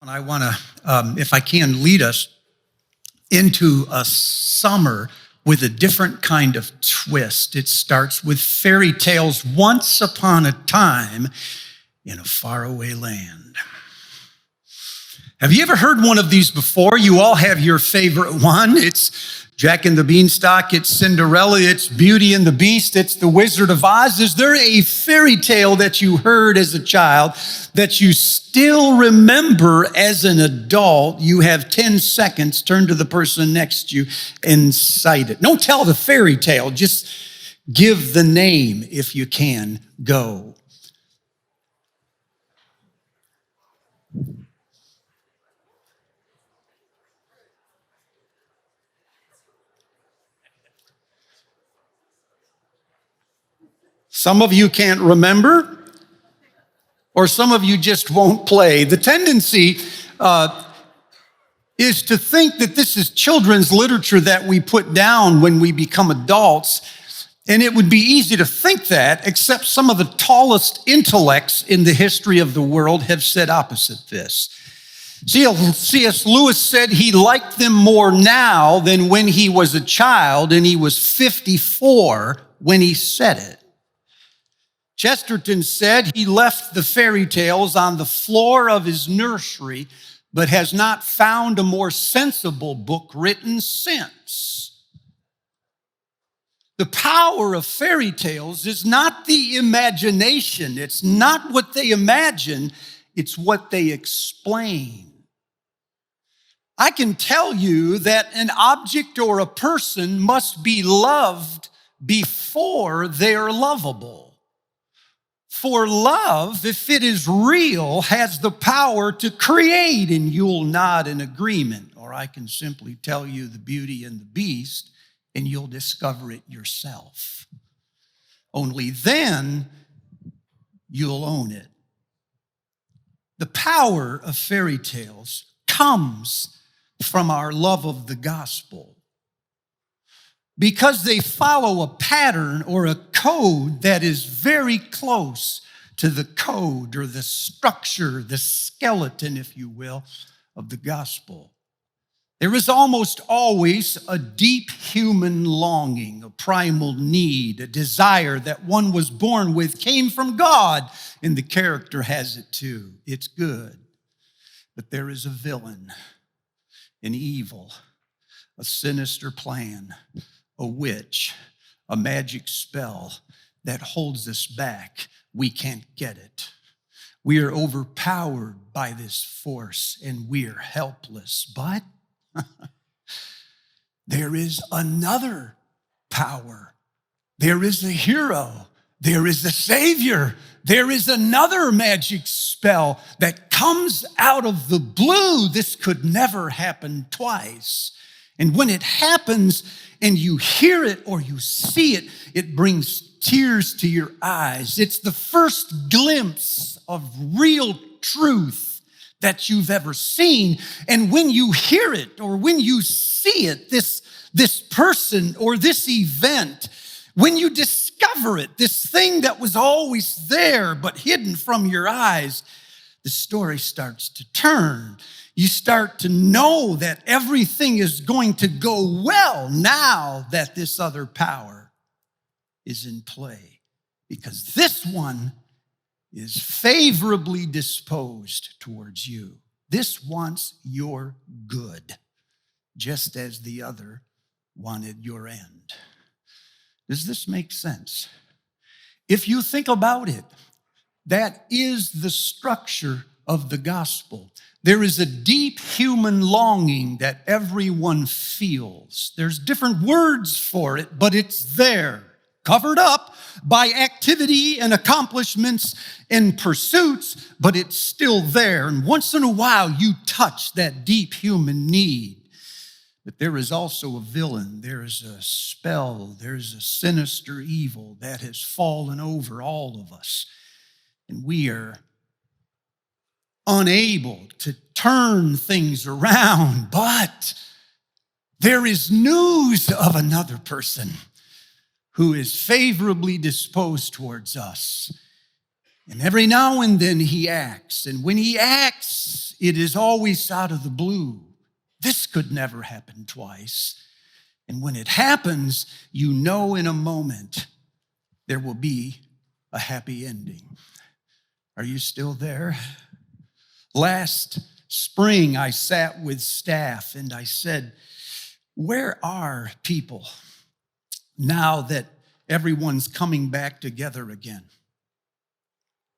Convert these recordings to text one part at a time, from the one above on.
And I want to, if I can, lead us into a summer with a different kind of twist. It starts with fairy tales once upon a time in a faraway land. Have you ever heard one of these before? You all have your favorite one. It's Jack and the Beanstalk, it's Cinderella, it's Beauty and the Beast, it's The Wizard of Oz. Is there a fairy tale that you heard as a child that you still remember as an adult? You have 10 seconds, turn to the person next to you and cite it. Don't tell the fairy tale, just give the name if you can. Go. Some of you can't remember, or some of you just won't play. The tendency is to think that this is children's literature that we put down when we become adults, and it would be easy to think that, except some of the tallest intellects in the history of the world have said opposite this. C.S. Lewis said he liked them more now than when he was a child, and he was 54 when he said it. Chesterton said he left the fairy tales on the floor of his nursery, but has not found a more sensible book written since. The power of fairy tales is not the imagination. It's not what they imagine. It's what they explain. I can tell you that an object or a person must be loved before they're lovable. For love, if it is real, has the power to create, and you'll nod in agreement. Or I can simply tell you the Beauty and the Beast, and you'll discover it yourself. Only then you'll own it. The power of fairy tales comes from our love of the gospel, because they follow a pattern or a code that is very close to the code or the structure, the skeleton, if you will, of the gospel. There is almost always a deep human longing, a primal need, a desire that one was born with, came from God, and the character has it too. It's good. But there is a villain, an evil, a sinister plan, a witch, a magic spell that holds us back. We can't get it. We are overpowered by this force and we're helpless. But there is another power. There is a hero. There is a savior. There is another magic spell that comes out of the blue. This could never happen twice. And when it happens and you hear it or you see it, it brings tears to your eyes. It's the first glimpse of real truth that you've ever seen. And when you hear it or when you see it, this person or this event, when you discover it, this thing that was always there but hidden from your eyes, the story starts to turn. You start to know that everything is going to go well now that this other power is in play, because this one is favorably disposed towards you. This wants your good, just as the other wanted your end. Does this make sense? If you think about it, that is the structure of the gospel. There is a deep human longing that everyone feels. There's different words for it, but it's there, covered up by activity and accomplishments and pursuits, but it's still there. And once in a while, you touch that deep human need. But there is also a villain. There is a spell. There's a sinister evil that has fallen over all of us. And we are unable to turn things around, but there is news of another person who is favorably disposed towards us. And every now and then he acts. And when he acts, it is always out of the blue. This could never happen twice. And when it happens, you know in a moment there will be a happy ending. Are you still there? Last spring, I sat with staff and I said, where are people now that everyone's coming back together again?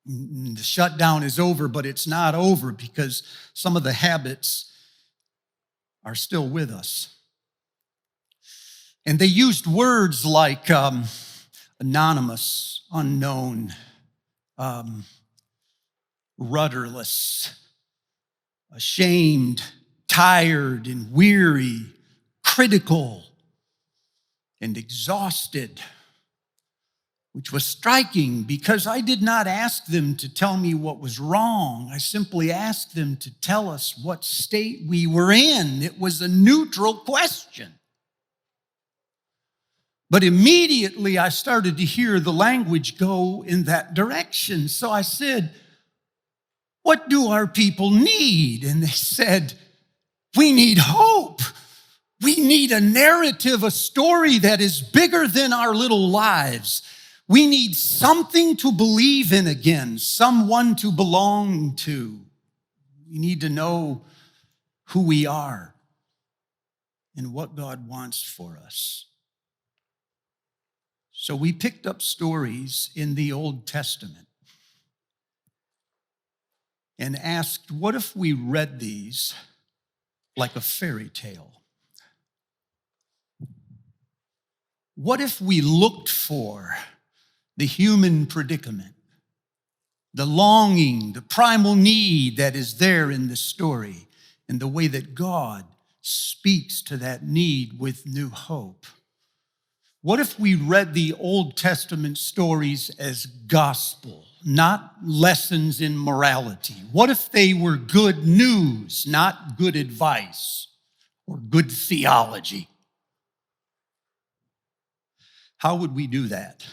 The shutdown is over, but it's not over because some of the habits are still with us. And they used words like anonymous, unknown, rudderless, ashamed, tired and weary, critical and exhausted, which was striking because I did not ask them to tell me what was wrong. I simply asked them to tell us what state we were in. It was a neutral question. But immediately I started to hear the language go in that direction. So I said, what do our people need? And they said, we need hope. We need a narrative, a story that is bigger than our little lives. We need something to believe in again, someone to belong to. We need to know who we are and what God wants for us. So we picked up stories in the Old Testament and asked, what if we read these like a fairy tale? What if we looked for the human predicament, the longing, the primal need that is there in the story, and the way that God speaks to that need with new hope? What if we read the Old Testament stories as gospel, not lessons in morality? What if they were good news, not good advice or good theology? How would we do that?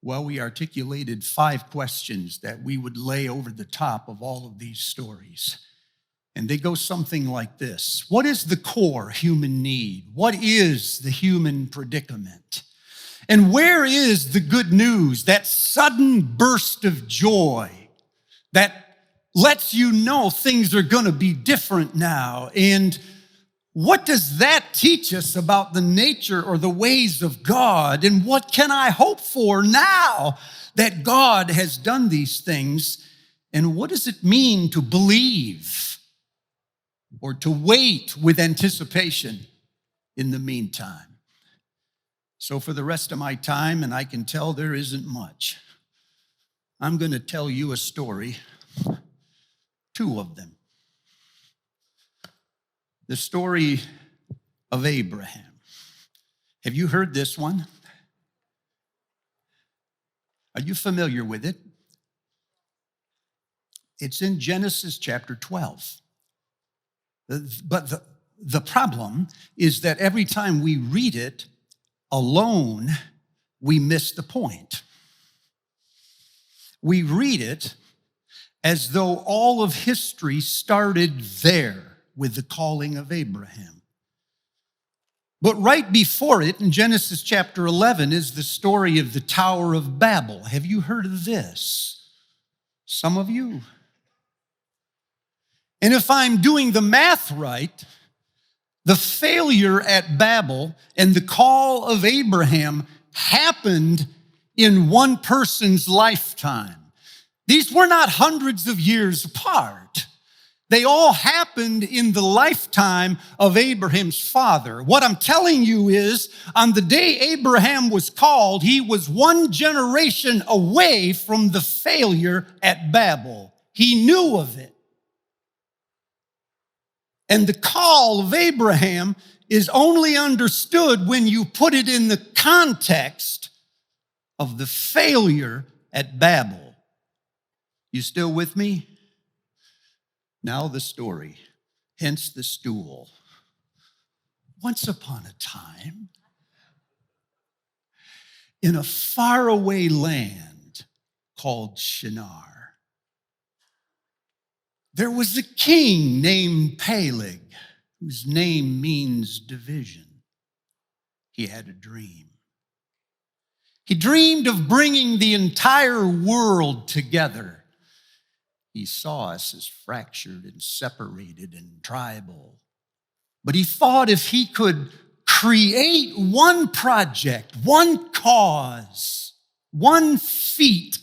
Well, we articulated 5 questions that we would lay over the top of all of these stories. And they go something like this. What is the core human need? What is the human predicament? And where is the good news, that sudden burst of joy that lets you know things are going to be different now? And what does that teach us about the nature or the ways of God? And what can I hope for now that God has done these things? And what does it mean to believe or to wait with anticipation in the meantime? So for the rest of my time, and I can tell there isn't much, I'm going to tell you a story, 2 of them. The story of Abraham. Have you heard this one? Are you familiar with it? It's in Genesis chapter 12. But the problem is that every time we read it alone, we miss the point. We read it as though all of history started there with the calling of Abraham. But right before it, in Genesis chapter 11, is the story of the Tower of Babel. Have you heard of this? Some of you. And if I'm doing the math right, the failure at Babel and the call of Abraham happened in one person's lifetime. These were not hundreds of years apart. They all happened in the lifetime of Abraham's father. What I'm telling you is, on the day Abraham was called, he was one generation away from the failure at Babel. He knew of it. And the call of Abraham is only understood when you put it in the context of the failure at Babel. You still with me? Now the story, hence the stool. Once upon a time, in a faraway land called Shinar. There was a king named Peleg, whose name means division. He had a dream. He dreamed of bringing the entire world together. He saw us as fractured and separated and tribal. But he thought if he could create one project, one cause, one feat,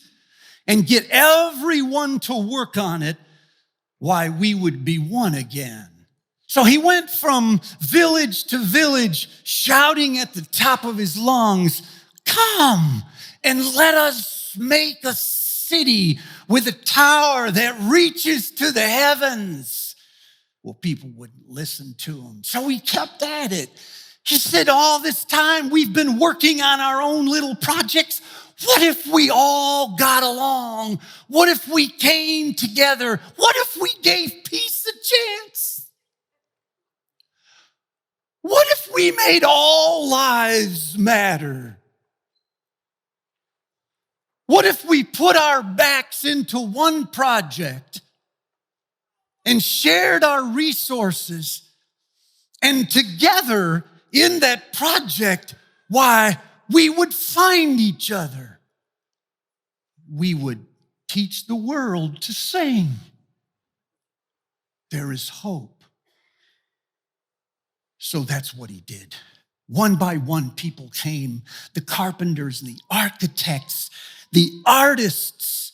and get everyone to work on it, why, we would be one again. So he went from village to village, shouting at the top of his lungs, "Come and let us make a city with a tower that reaches to the heavens." Well, people wouldn't listen to him, so he kept at it. He said, "All this time we've been working on our own little projects. What if we all got along? What if we came together? What if we gave peace a chance? What if we made all lives matter? What if we put our backs into one project and shared our resources, and together in that project, why, we would find each other. We would teach the world to sing. There is hope." So that's what he did. One by one, people came, the carpenters and the architects, the artists.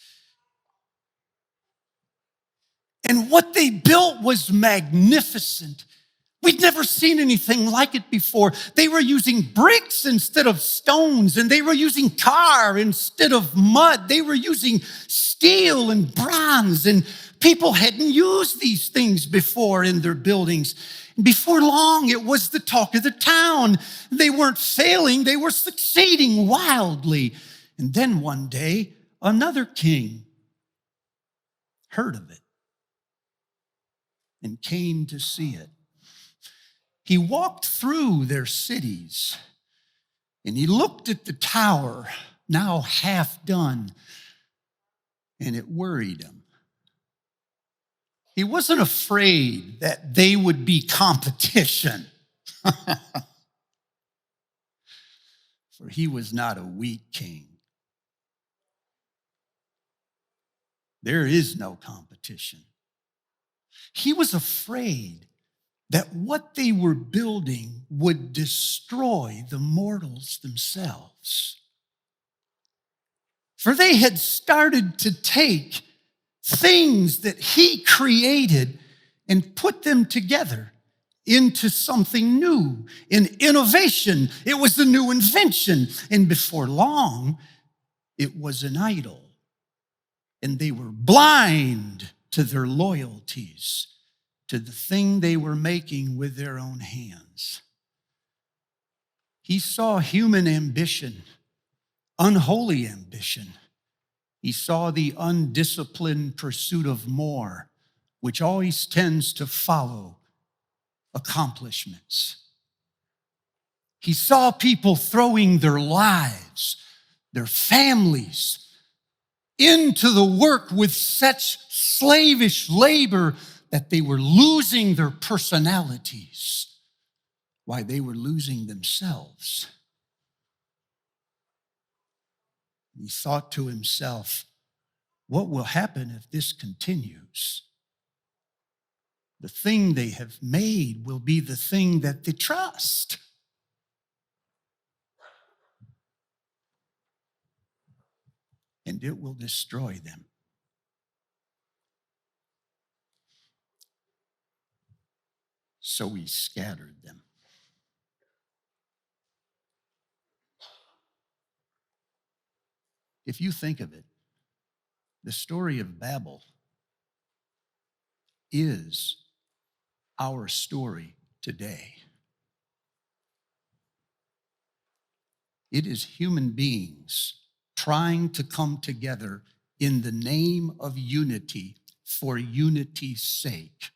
And what they built was magnificent. We'd never seen anything like it before. They were using bricks instead of stones, and they were using tar instead of mud. They were using steel and bronze, and people hadn't used these things before in their buildings. And before long, it was the talk of the town. They weren't failing, they were succeeding wildly. And then one day, another king heard of it and came to see it. He walked through their cities and he looked at the tower, now half done, and it worried him. He wasn't afraid that they would be competition, for he was not a weak king. There is no competition. He was afraid that what they were building would destroy the mortals themselves. For they had started to take things that he created and put them together into something new, an innovation. It was a new invention. And before long, it was an idol. And they were blind to their loyalties, to the thing they were making with their own hands. He saw human ambition, unholy ambition. He saw the undisciplined pursuit of more, which always tends to follow accomplishments. He saw people throwing their lives, their families, into the work with such slavish labor that they were losing their personalities. Why, they were losing themselves. He thought to himself, what will happen if this continues? The thing they have made will be the thing that they trust. And it will destroy them. So he scattered them. If you think of it, the story of Babel is our story today. It is human beings trying to come together in the name of unity for unity's sake.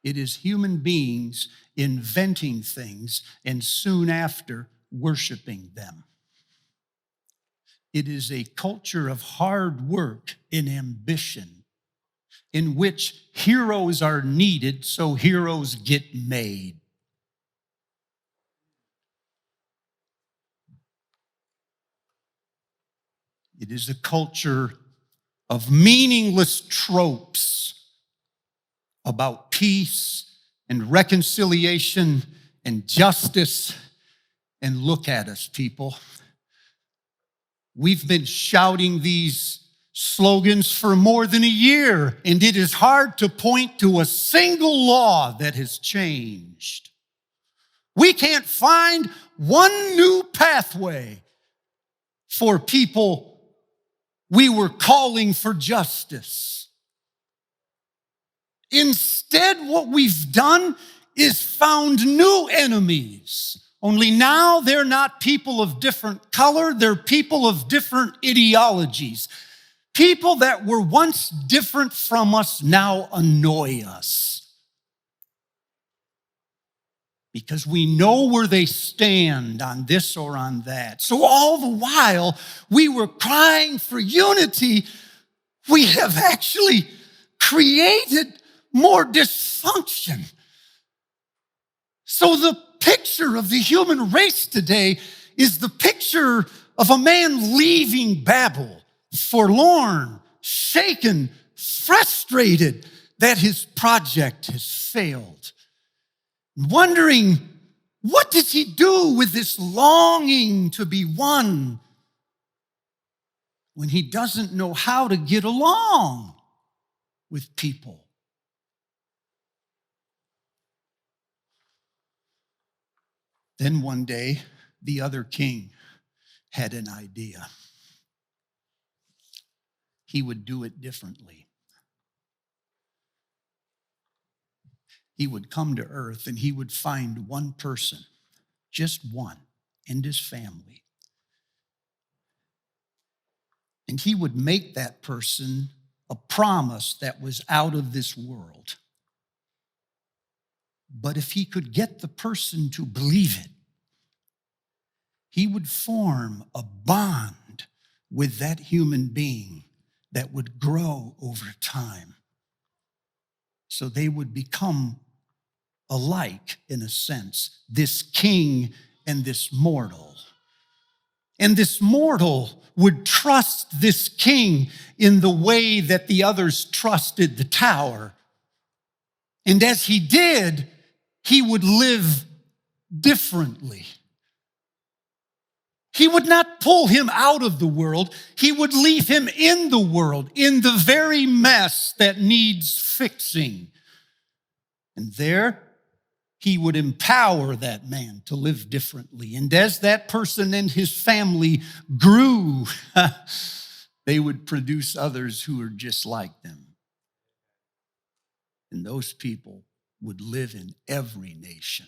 It is human beings inventing things and soon after worshiping them. It is a culture of hard work and ambition in which heroes are needed so heroes get made. It is a culture of meaningless tropes about peace and reconciliation and justice. And look at us, people. We've been shouting these slogans for more than a year, and it is hard to point to a single law that has changed. We can't find one new pathway for people we were calling for justice. Instead, what we've done is found new enemies. Only now they're not people of different color, they're people of different ideologies. People that were once different from us now annoy us, because we know where they stand on this or on that. So all the while we were crying for unity, we have actually created more dysfunction. So the picture of the human race today is the picture of a man leaving Babel, forlorn, shaken, frustrated that his project has failed. Wondering, what does he do with this longing to be one when he doesn't know how to get along with people? Then one day, the other king had an idea. He would do it differently. He would come to earth and he would find one person, just one, and his family. And he would make that person a promise that was out of this world. But if he could get the person to believe it, he would form a bond with that human being that would grow over time. So they would become alike, in a sense, this king and this mortal. And this mortal would trust this king in the way that the others trusted the tower. And as he did, he would live differently. He would not pull him out of the world. He would leave him in the world, in the very mess that needs fixing. And there, he would empower that man to live differently. And as that person and his family grew, they would produce others who are just like them. And those people would live in every nation.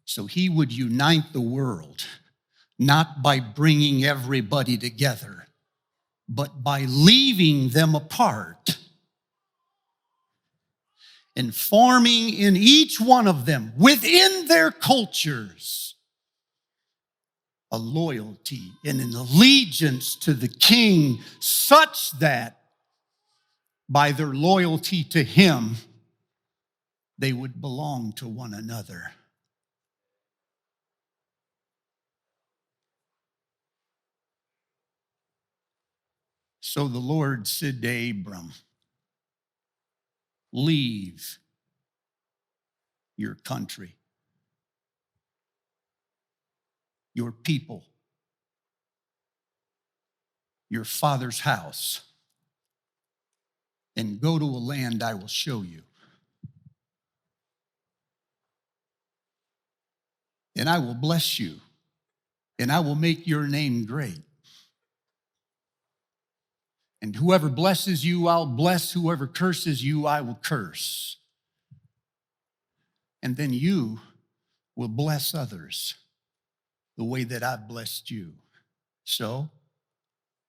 So he would unite the world, not by bringing everybody together, but by leaving them apart and forming in each one of them, within their cultures, a loyalty and an allegiance to the king, such that by their loyalty to him, they would belong to one another. So the Lord said to Abram, leave your country, your people, your father's house, and go to a land I will show you. And I will bless you, and I will make your name great. And whoever blesses you, I'll bless. Whoever curses you, I will curse. And then you will bless others the way that I've blessed you. So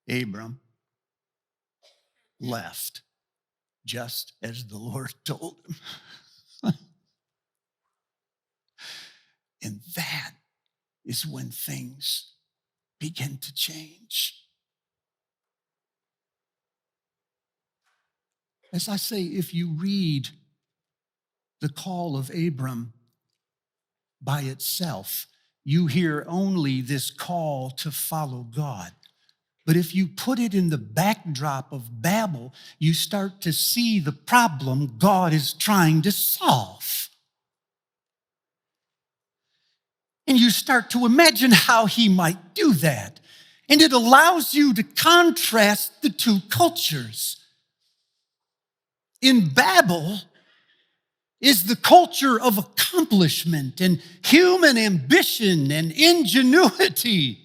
Abram left, just as the Lord told him. And that is when things begin to change. As I say, if you read the call of Abram by itself, you hear only this call to follow God. But if you put it in the backdrop of Babel, you start to see the problem God is trying to solve. And you start to imagine how he might do that. And it allows you to contrast the two cultures. In Babel is the culture of accomplishment and human ambition and ingenuity.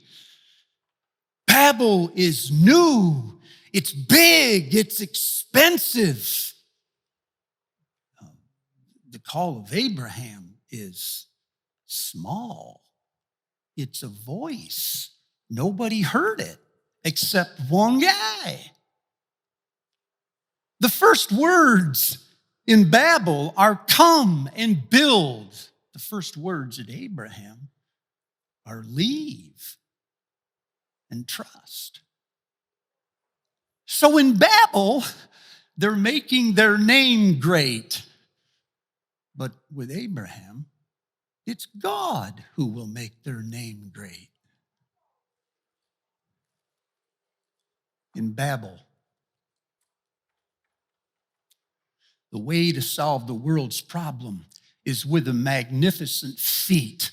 Babel is new, it's big, it's expensive. The call of Abraham is small. It's a voice. Nobody heard it except one guy. The first words in Babel are come and build. The first words at Abraham are leave and trust. So in Babel, they're making their name great. But with Abraham, it's God who will make their name great. In Babel, the way to solve the world's problem is with a magnificent feat,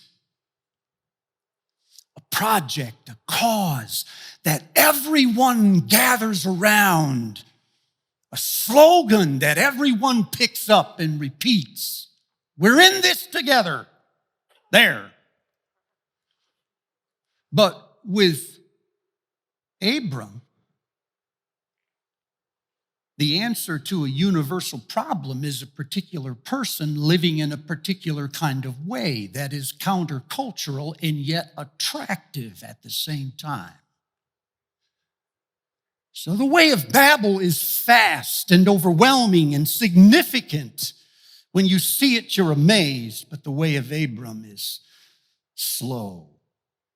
a project, a cause that everyone gathers around, a slogan that everyone picks up and repeats. We're in this together. There. But with Abram, the answer to a universal problem is a particular person living in a particular kind of way that is countercultural and yet attractive at the same time. So the way of Babel is fast and overwhelming and significant. When you see it, you're amazed, but the way of Abram is slow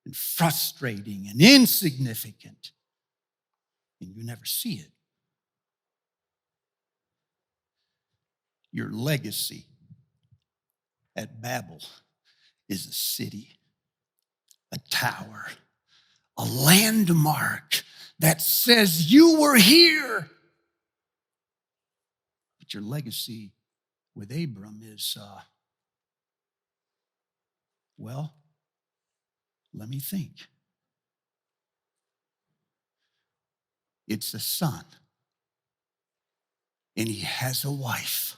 and frustrating and insignificant, and you never see it. Your legacy at Babel is a city, a tower, a landmark that says you were here. But your legacy with Abram is, well, let me think. It's a son, and he has a wife.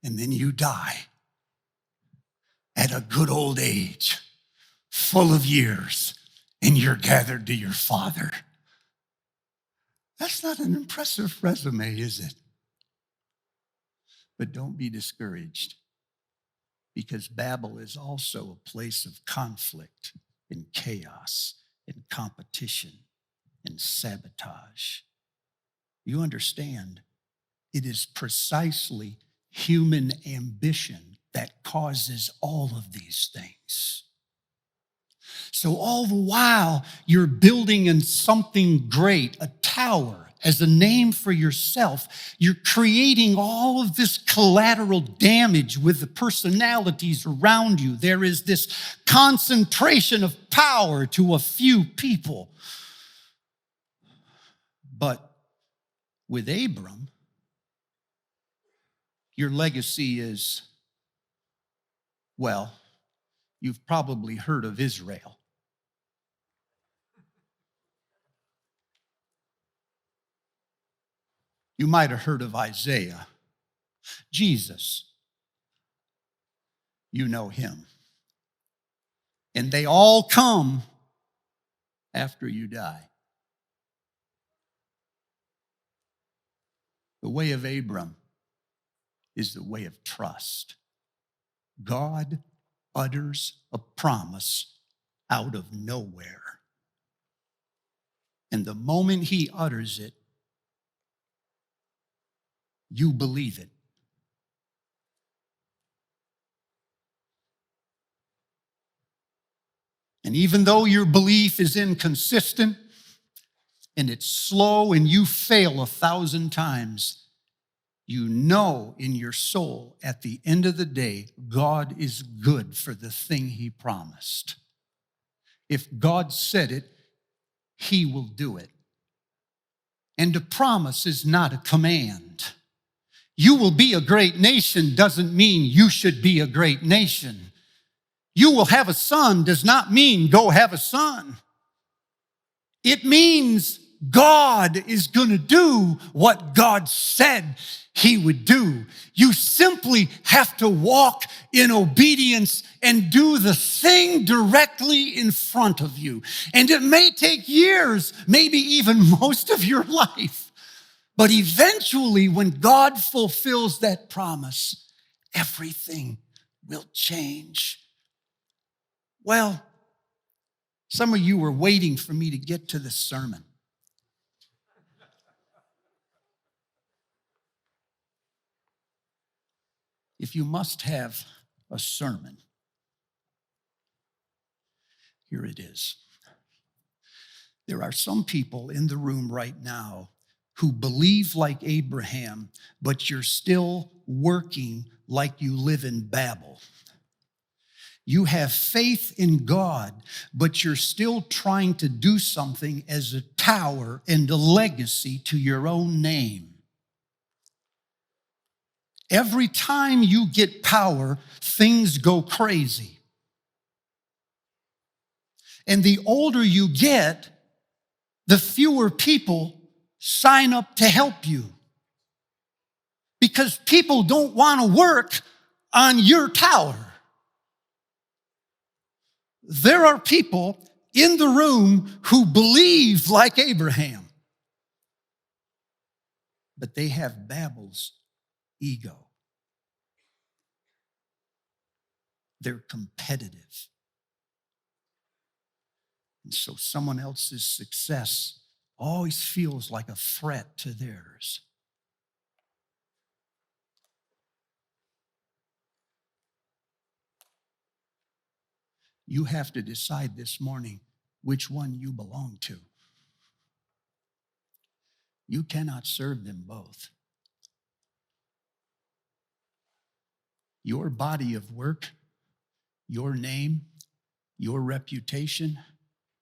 And then you die at a good old age, full of years, and you're gathered to your father. That's not an impressive resume, is it? But don't be discouraged, because Babel is also a place of conflict and chaos and competition and sabotage. You understand, it is precisely human ambition that causes all of these things. So all the while you're building in something great, a tower, as a name for yourself, you're creating all of this collateral damage with the personalities around you. There is this concentration of power to a few people. But with Abram, your legacy is, well, you've probably heard of Israel. You might have heard of Isaiah. Jesus, you know him. And they all come after you die. The way of Abram is the way of trust. God utters a promise out of nowhere. And the moment he utters it, you believe it. And even though your belief is inconsistent and it's slow and you fail 1,000 times, you know in your soul at the end of the day, God is good for the thing he promised. If God said it, he will do it. And a promise is not a command. You will be a great nation doesn't mean you should be a great nation. You will have a son does not mean go have a son. It means God is going to do what God said he would do. You simply have to walk in obedience and do the thing directly in front of you. And it may take years, maybe even most of your life. But eventually, when God fulfills that promise, everything will change. Well, some of you were waiting for me to get to the sermon. If you must have a sermon, here it is. There are some people in the room right now who believe like Abraham, but you're still working like you live in Babel. You have faith in God, but you're still trying to do something as a tower and a legacy to your own name. Every time you get power, things go crazy. And the older you get, the fewer people sign up to help you. Because people don't want to work on your tower. There are people in the room who believe like Abraham, but they have Babel's ego. They're competitive. And so someone else's success always feels like a threat to theirs. You have to decide this morning which one you belong to. You cannot serve them both. Your body of work, your name, your reputation,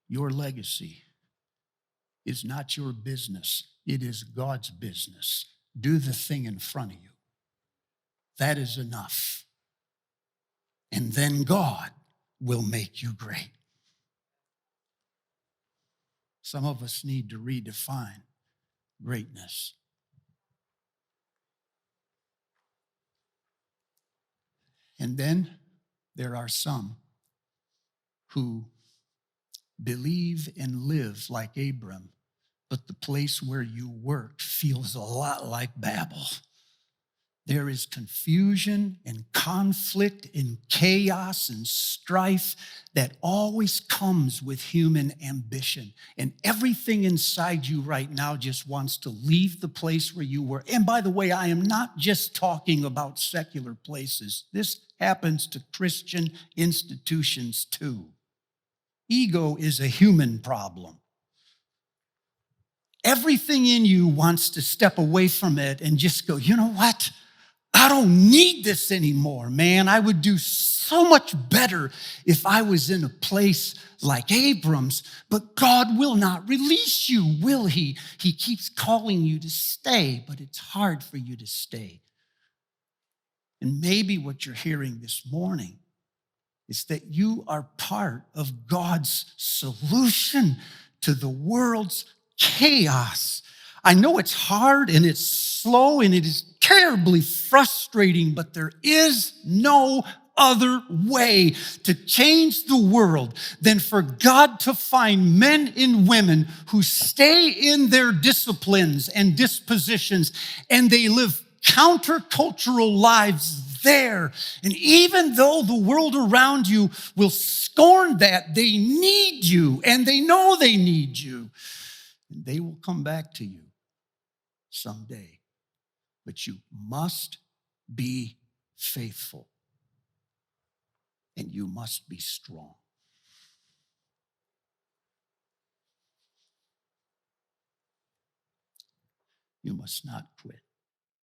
your legacy is not your business. It is God's business. Do the thing in front of you. That is enough. And then God will make you great. Some of us need to redefine greatness. And then there are some who believe and live like Abram, but the place where you work feels a lot like Babel. There is confusion and conflict and chaos and strife that always comes with human ambition. And everything inside you right now just wants to leave the place where you were. And by the way, I am not just talking about secular places. This happens to Christian institutions too. Ego is a human problem. Everything in you wants to step away from it and just go, you know what? I don't need this anymore, man. I would do so much better if I was in a place like Abram's, but God will not release you, will he? He keeps calling you to stay, but it's hard for you to stay. And maybe what you're hearing this morning is that you are part of God's solution to the world's chaos. I know it's hard and it's slow and it is terribly frustrating, but there is no other way to change the world than for God to find men and women who stay in their disciplines and dispositions and they live countercultural lives there. And even though the world around you will scorn that, they need you and they know they need you. And they will come back to you someday. But you must be faithful. And you must be strong. You must not quit.